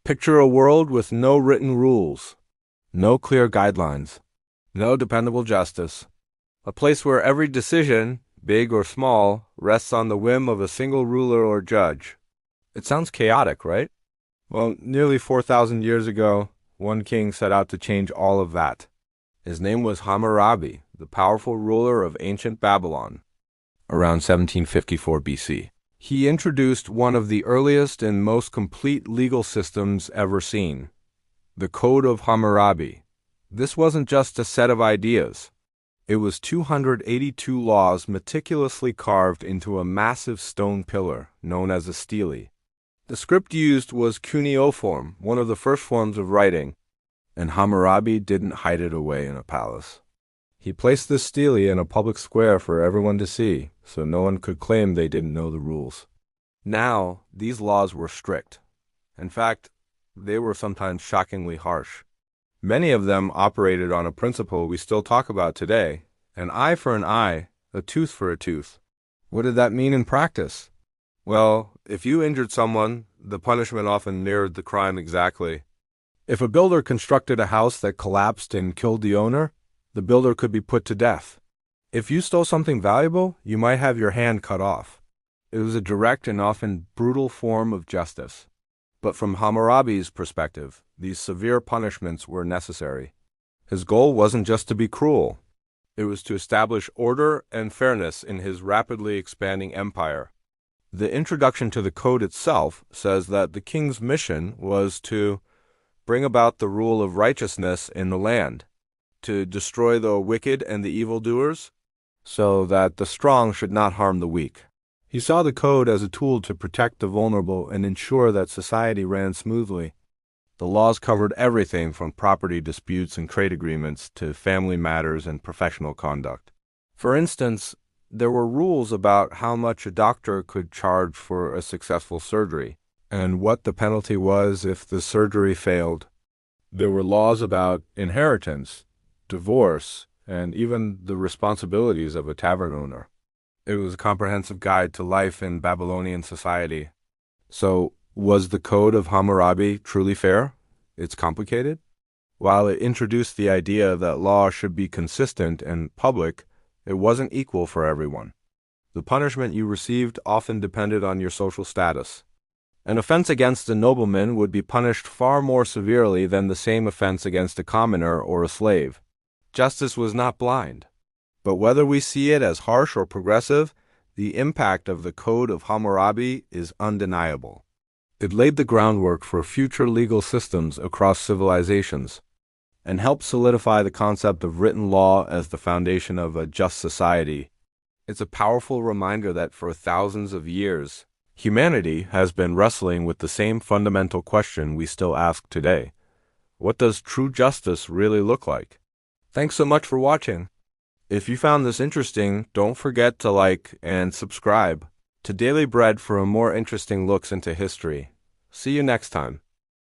Picture a world with no written rules, no clear guidelines, no dependable justice. A place where every decision, big or small, rests on the whim of a single ruler or judge. It sounds chaotic, right? Well, nearly 4,000 years ago, one king set out to change all of that. His name was Hammurabi, the powerful ruler of ancient Babylon, around 1754 BC. He introduced one of the earliest and most complete legal systems ever seen, the Code of Hammurabi. This wasn't just a set of ideas. It was 282 laws meticulously carved into a massive stone pillar known as a stele. The script used was cuneiform, one of the first forms of writing, and Hammurabi didn't hide it away in a palace. He placed this stele in a public square for everyone to see, so no one could claim they didn't know the rules. Now, these laws were strict. In fact, they were sometimes shockingly harsh. Many of them operated on a principle we still talk about today, an eye for an eye, a tooth for a tooth. What did that mean in practice? Well, if you injured someone, the punishment often mirrored the crime exactly. If a builder constructed a house that collapsed and killed the owner, the builder could be put to death. If you stole something valuable, you might have your hand cut off. It was a direct and often brutal form of justice. But from Hammurabi's perspective, these severe punishments were necessary. His goal wasn't just to be cruel. It was to establish order and fairness in his rapidly expanding empire. The introduction to the code itself says that the king's mission was to bring about the rule of righteousness in the land, to destroy the wicked and the evildoers, so that the strong should not harm the weak. He saw the code as a tool to protect the vulnerable and ensure that society ran smoothly. The laws covered everything from property disputes and trade agreements to family matters and professional conduct. For instance, there were rules about how much a doctor could charge for a successful surgery, and what the penalty was if the surgery failed. There were laws about inheritance, divorce, and even the responsibilities of a tavern owner. It was a comprehensive guide to life in Babylonian society. So, was the Code of Hammurabi truly fair? It's complicated. While it introduced the idea that law should be consistent and public, it wasn't equal for everyone. The punishment you received often depended on your social status. An offense against a nobleman would be punished far more severely than the same offense against a commoner or a slave. Justice was not blind. But whether we see it as harsh or progressive, the impact of the Code of Hammurabi is undeniable. It laid the groundwork for future legal systems across civilizations, and helped solidify the concept of written law as the foundation of a just society. It's a powerful reminder that for thousands of years, humanity has been wrestling with the same fundamental question we still ask today. What does true justice really look like? Thanks so much for watching. If you found this interesting, don't forget to like and subscribe to Daily Bread for more interesting looks into history. See you next time.